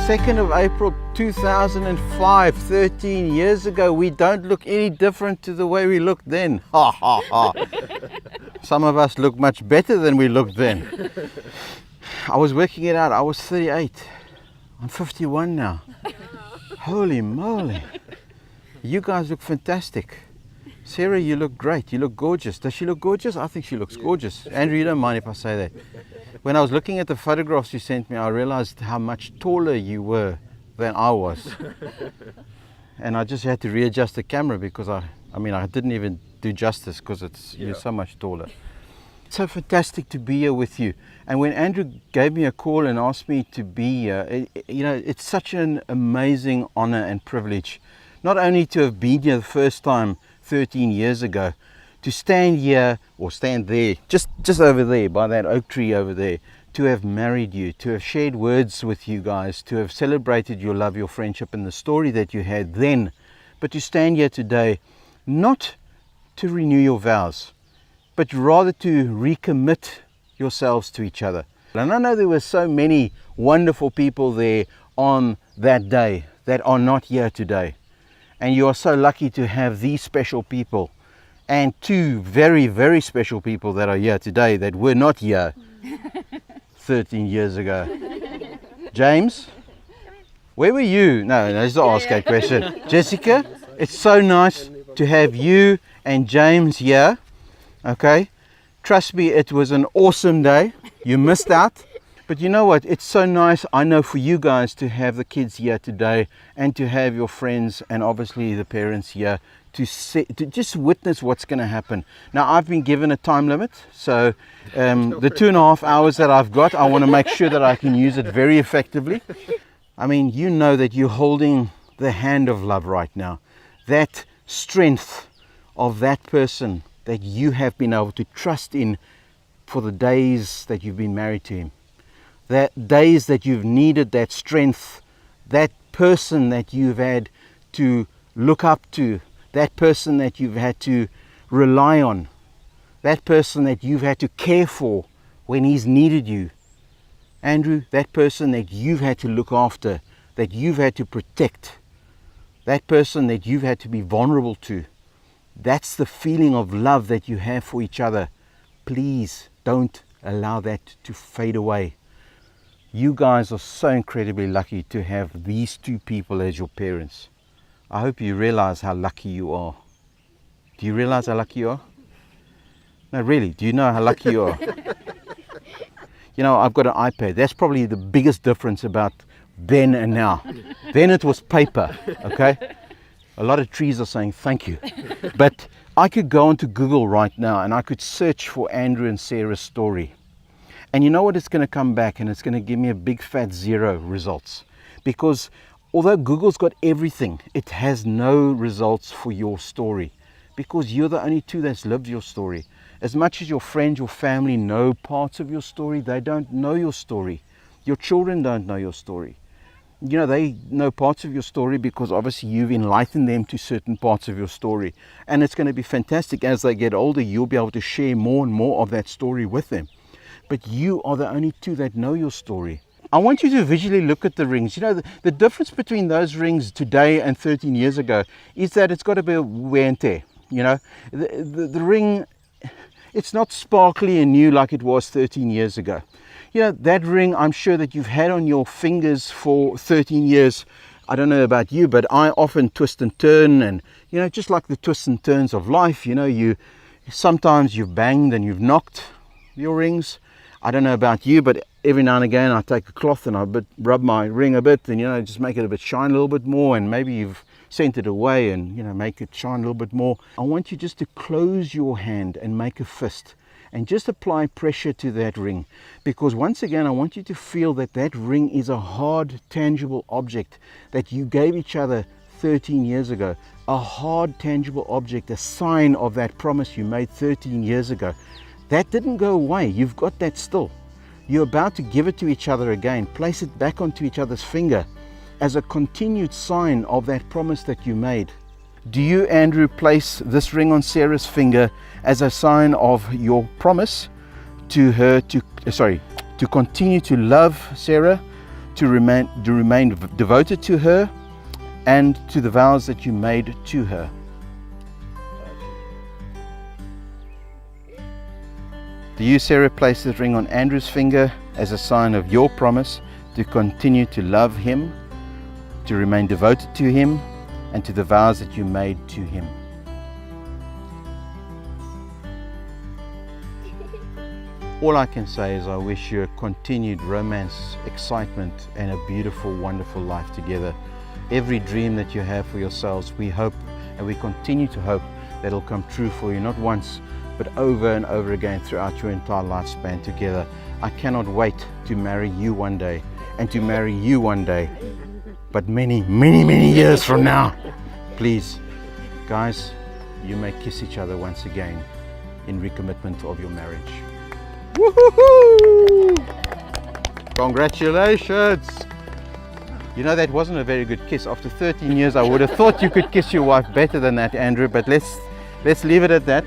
2nd of April 2005, 13 years ago. We don't look any different to the way we looked then. Ha ha ha. Some of us look much better than we looked then. I was working it out. I was 38. I'm 51 now. Holy moly. You guys look fantastic. Sarah, you look great. You look gorgeous. Does she look gorgeous? I think she looks gorgeous. Andrew, you don't mind if I say that. When I was looking at the photographs you sent me, I realized how much taller you were than I was. And I just had to readjust the camera because I didn't even do justice because you're so much taller. It's so fantastic to be here with you. And when Andrew gave me a call and asked me to be here, it's such an amazing honor and privilege. Not only to have been here the first time 13 years ago, to stand here or stand there, just over there by that oak tree over there, to have married you, to have shared words with you guys, to have celebrated your love, your friendship and the story that you had then, but to stand here today, not to renew your vows, but rather to recommit yourselves to each other. And I know there were so many wonderful people there on that day that are not here today. And you are so lucky to have these special people and two very, very special people that are here today that were not here 13 years ago. James, where were you? No, let's not ask that question. Jessica, it's so nice to have you and James here. Okay, trust me, it was an awesome day. You missed out. But you know what, it's so nice, I know, for you guys to have the kids here today and to have your friends and obviously the parents here to just witness what's going to happen. Now, I've been given a time limit, so the 2.5 hours that I've got, I want to make sure that I can use it very effectively. I mean, you know that you're holding the hand of love right now. That strength of that person that you have been able to trust in for the days that you've been married to him. That days that you've needed that strength, that person that you've had to look up to, that person that you've had to rely on, that person that you've had to care for when he's needed you. Andrew, that person that you've had to look after, that you've had to protect, that person that you've had to be vulnerable to. That's the feeling of love that you have for each other. Please don't allow that to fade away. You guys are so incredibly lucky to have these two people as your parents. I hope you realize how lucky you are. Do you realize how lucky you are? No, really, do you know how lucky you are? You know, I've got an iPad. That's probably the biggest difference about then and now. Then it was paper, okay? A lot of trees are saying thank you. But I could go onto Google right now and I could search for Andrew and Sarah's story. And you know what, it's going to come back and it's going to give me a big fat 0 results. Because although Google's got everything, it has no results for your story. Because you're the only two that's lived your story. As much as your friends, your family know parts of your story, they don't know your story. Your children don't know your story. You know, they know parts of your story because obviously you've enlightened them to certain parts of your story. And it's going to be fantastic as they get older, you'll be able to share more and more of that story with them. But you are the only two that know your story. I want you to visually look at the rings. You know, the difference between those rings today and 13 years ago is that it's got a bit of wear and tear. You know, the ring, it's not sparkly and new like it was 13 years ago. You know, that ring I'm sure that you've had on your fingers for 13 years. I don't know about you, but I often twist and turn, and, you know, just like the twists and turns of life, you know, sometimes you've banged and you've knocked your rings. I don't know about you, but every now and again I take a cloth and I rub my ring a bit and, you know, just make it a bit shine a little bit more, and maybe you've sent it away and, you know, make it shine a little bit more. I want you just to close your hand and make a fist and just apply pressure to that ring, because once again I want you to feel that that ring is a hard, tangible object that you gave each other 13 years ago. A hard, tangible object, a sign of that promise you made 13 years ago. That didn't go away. You've got that still. You're about to give it to each other again. Place it back onto each other's finger as a continued sign of that promise that you made. Do you, Andrew, place this ring on Sarah's finger as a sign of your promise to her to continue to love Sarah, to remain devoted to her and to the vows that you made to her. Do you, Sarah, place this ring on Andrew's finger as a sign of your promise to continue to love him, to remain devoted to him, and to the vows that you made to him? All I can say is I wish you a continued romance, excitement, and a beautiful, wonderful life together. Every dream that you have for yourselves, we hope and we continue to hope that it'll come true for you, not once, but over and over again throughout your entire lifespan together. I cannot wait to marry you one day, and to marry you one day, but many, many, many years from now. Please, guys, you may kiss each other once again in recommitment of your marriage. Woohoo! Congratulations! You know, that wasn't a very good kiss. After 13 years, I would have thought you could kiss your wife better than that, Andrew, but let's leave it at that.